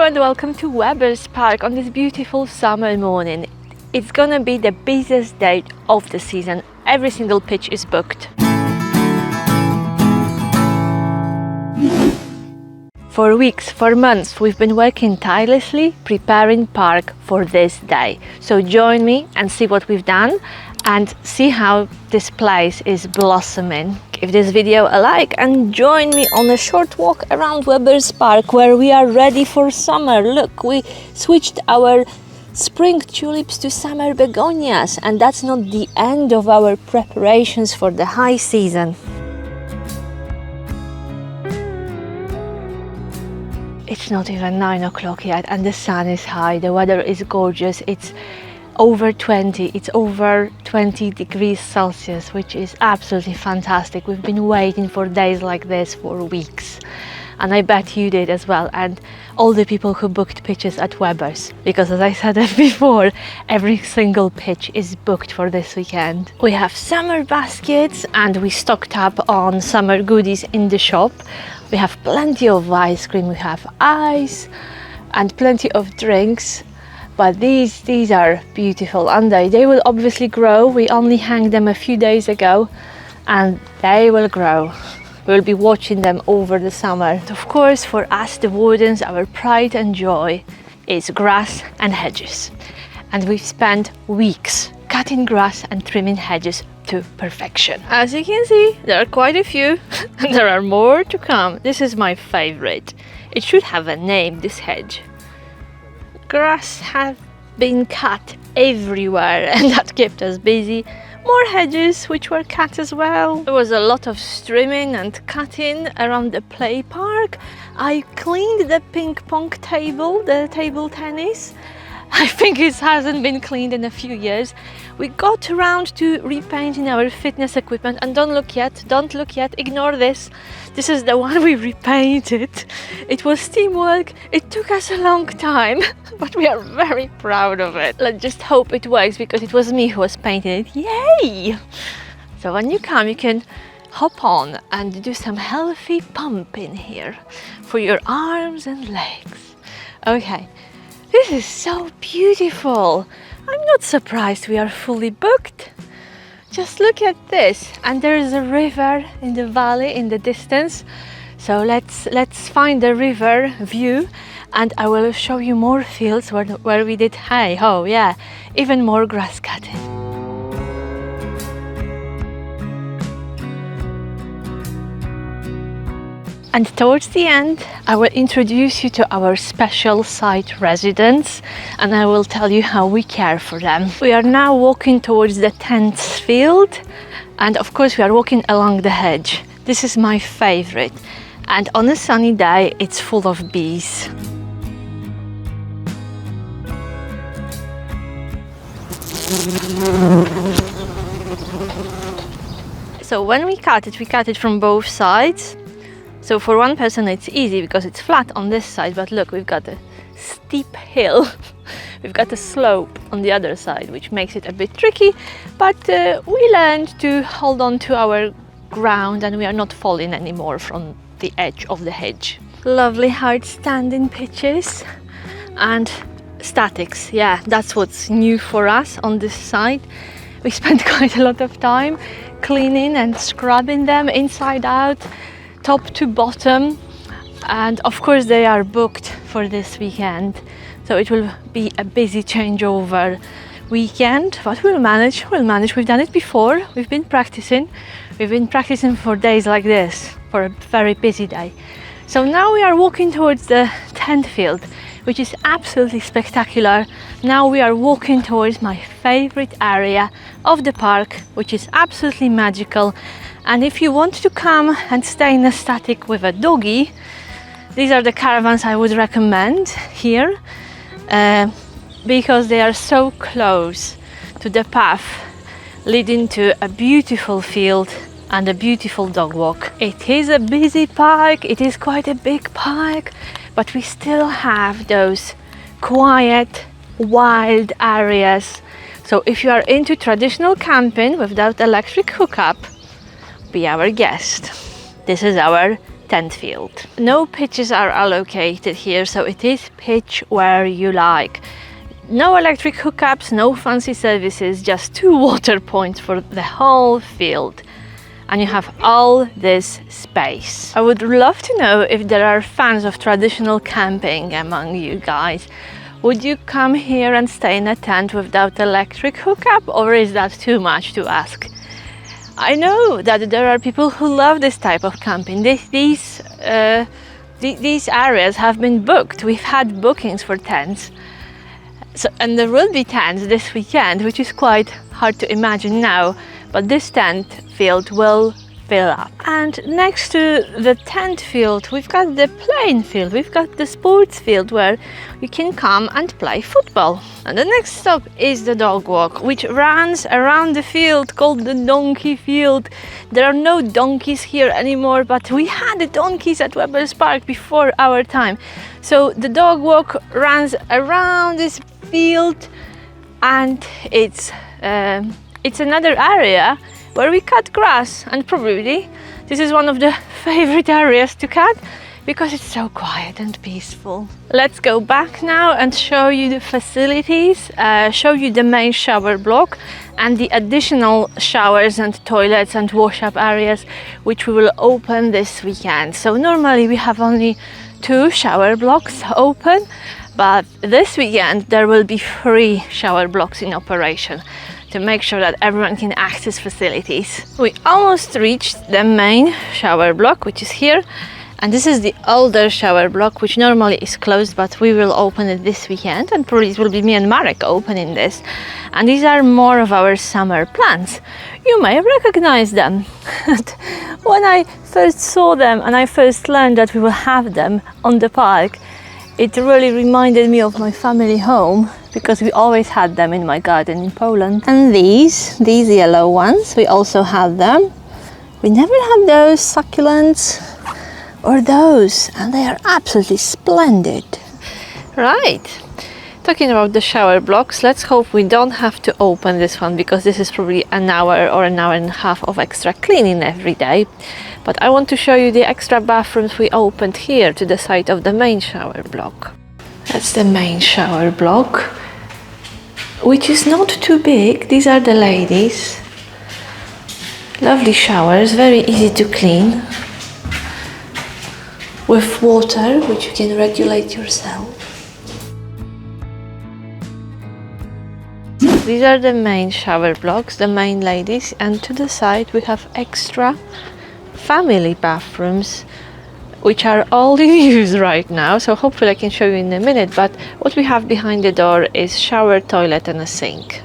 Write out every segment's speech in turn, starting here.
and welcome to Weber's Park on this beautiful summer morning. It's gonna be the busiest day of the season. Every single pitch is booked. For weeks, for months, we've been working tirelessly preparing park for this day. So join me and see what we've done and see how this place is blossoming. Give this video a like and join me on a short walk around Weber's Park where we are ready for summer. Look, we switched our spring tulips to summer begonias, and that's not the end of our preparations for the high season. It's not even 9 o'clock yet and the sun is high, the weather is gorgeous. It's over 20 degrees Celsius, which is absolutely fantastic. We've been waiting for days like this for weeks, and I bet you did as well, and all the people who booked pitches at Weber's, because as I said before, every single pitch is booked for this weekend. We have summer baskets and we stocked up on summer goodies in the shop. We have plenty of ice cream, we have ice and plenty of drinks. But these are beautiful, and they will obviously grow. We only hung them a few days ago and they will grow. We'll be watching them over the summer. Of course, for us, the wardens, our pride and joy is grass and hedges. And we've spent weeks cutting grass and trimming hedges to perfection. As you can see, there are quite a few and there are more to come. This is my favorite. It should have a name, this hedge. Grass have been cut everywhere and that kept us busy. More hedges which were cut as well. There was a lot of trimming and cutting around the play park. I cleaned the ping pong table, the table tennis. I think it hasn't been cleaned in a few years. We got around to repainting our fitness equipment, and don't look yet, ignore this. This is the one we repainted. It was teamwork, it took us a long time, but we are very proud of it. Let's just hope it works, because it was me who was painting it. Yay! So when you come, you can hop on and do some healthy pumping here for your arms and legs. Okay. This is so beautiful. I'm not surprised we are fully booked. Just look at this. And there is a river in the valley in the distance. So let's find the river view and I will show you more fields where we did even more grass cutting. And towards the end, I will introduce you to our special site residents and I will tell you how we care for them. We are now walking towards the 10th field, and of course we are walking along the hedge. This is my favorite, and on a sunny day it's full of bees. So when we cut it from both sides. So for one person it's easy because it's flat on this side, but look, we've got a steep hill. We've got a slope on the other side, which makes it a bit tricky, but we learned to hold on to our ground and we are not falling anymore from the edge of the hedge. Lovely hard standing pitches and statics. Yeah, that's what's new for us on this side. We spent quite a lot of time cleaning and scrubbing them inside out, top to bottom, and of course they are booked for this weekend, so it will be a busy changeover weekend, but we'll manage. We've done it before. We've been practicing for days like this, for a very busy day. So now we are walking towards the 10th field, which is absolutely spectacular. Now we are walking towards my favorite area of the park, which is absolutely magical. And if you want to come and stay in a static with a doggy, these are the caravans I would recommend here, because they are so close to the path leading to a beautiful field and a beautiful dog walk. It is a busy park, it is quite a big park, but we still have those quiet, wild areas. So if you are into traditional camping without electric hookup, be our guest. This is our tent field. No pitches are allocated here, so it is pitch where you like. No electric hookups, no fancy services, just 2 water points for the whole field. And you have all this space. I would love to know if there are fans of traditional camping among you guys. Would you come here and stay in a tent without electric hookup, or is that too much to ask? I know that there are people who love this type of camping. These areas have been booked. We've had bookings for tents. So, and there will be tents this weekend, which is quite hard to imagine now, but this tent field will fill up. And next to the tent field, we've got the playing field, we've got the sports field where you can come and play football. And the next stop is the dog walk, which runs around the field called the donkey field. There are no donkeys here anymore, but we had the donkeys at Weber's Park before our time. So the dog walk runs around this field, and it's another area where we cut grass, and probably this is one of the favorite areas to cut because it's so quiet and peaceful. Let's go back now and show you the facilities, show you the main shower block and the additional showers and toilets and wash-up areas which we will open this weekend. So normally we have only 2 shower blocks open, but this weekend there will be 3 shower blocks in operation to make sure that everyone can access facilities. We almost reached the main shower block, which is here, and this is the older shower block, which normally is closed, but we will open it this weekend, and probably it will be me and Marek opening this. And these are more of our summer plants. You may recognize them. When I first saw them and I first learned that we will have them on the park, it really reminded me of my family home, because we always had them in my garden in Poland. And these yellow ones, we also have them. We never had those succulents or those, and they are absolutely splendid. Right, talking about the shower blocks, let's hope we don't have to open this one, because this is probably an hour or an hour and a half of extra cleaning every day. But I want to show you the extra bathrooms we opened here to the side of the main shower block. That's the main shower block, which is not too big. These are the ladies. Lovely showers, very easy to clean, with water which you can regulate yourself. These are the main shower blocks, the main ladies, and to the side we have extra family bathrooms, which are all in use right now, so hopefully I can show you in a minute. But what we have behind the door is shower, toilet and a sink.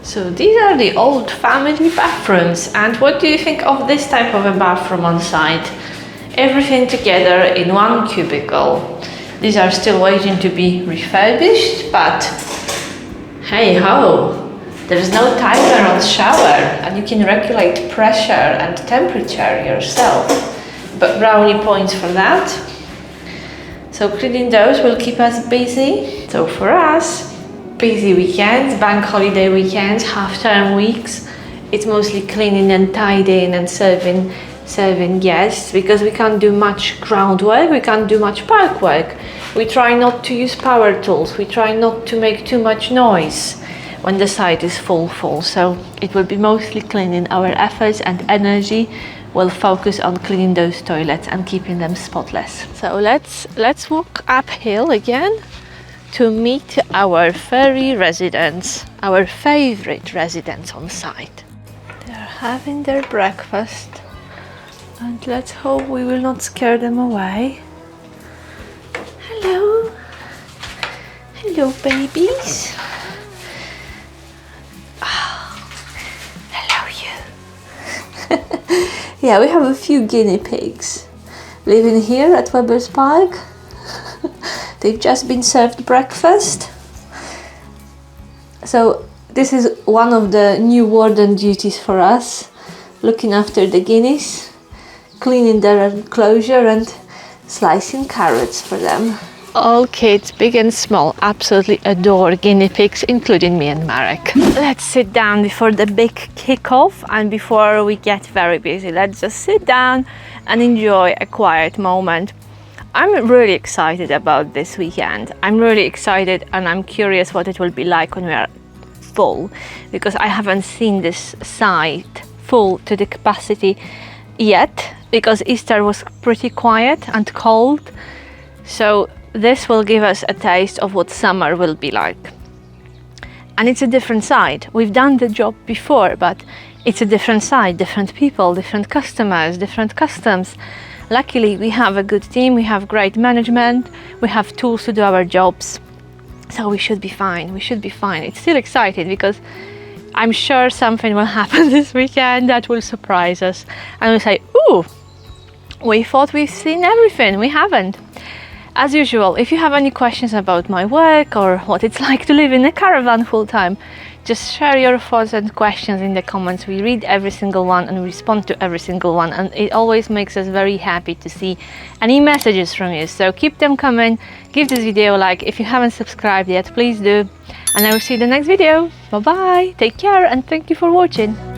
So these are the old family bathrooms, and what do you think of this type of a bathroom on site? Everything together in one cubicle. These are still waiting to be refurbished, but hey ho! There's no timer on shower, and you can regulate pressure and temperature yourself. But brownie points for that. So cleaning those will keep us busy. So for us, busy weekends, bank holiday weekends, half-term weeks, it's mostly cleaning and tidying and serving guests, because we can't do much groundwork, we can't do much park work. We try not to use power tools, we try not to make too much noise when the site is full, so it will be mostly cleaning. Our efforts and energy will focus on cleaning those toilets and keeping them spotless. So let's walk uphill again to meet our furry residents, our favorite residents on site. They're having their breakfast, and let's hope we will not scare them away. Hello, hello babies. Yeah, we have a few guinea pigs living here at Weber's Park. They've just been served breakfast. So this is one of the new warden duties for us, looking after the guineas, cleaning their enclosure and slicing carrots for them. All kids, big and small, absolutely adore guinea pigs, including me and Marek. Let's sit down before the big kickoff and before we get very busy. Let's just sit down and enjoy a quiet moment. I'm really excited about this weekend. I'm really excited, and I'm curious what it will be like when we are full, because I haven't seen this site full to the capacity yet, because Easter was pretty quiet and cold. So this will give us a taste of what summer will be like. And it's a different side. We've done the job before, but it's a different side, different people, different customers, different customs. Luckily, we have a good team, we have great management, we have tools to do our jobs. So we should be fine, we should be fine. It's still exciting because I'm sure something will happen this weekend that will surprise us. And we'll say, ooh, we thought we've seen everything, we haven't. As usual, if you have any questions about my work or what it's like to live in a caravan full time, just share your thoughts and questions in the comments. We read every single one and respond to every single one, and it always makes us very happy to see any messages from you. So keep them coming. Give this video a like. If you haven't subscribed yet, please do. And I will see you in the next video. Bye bye, take care, and thank you for watching.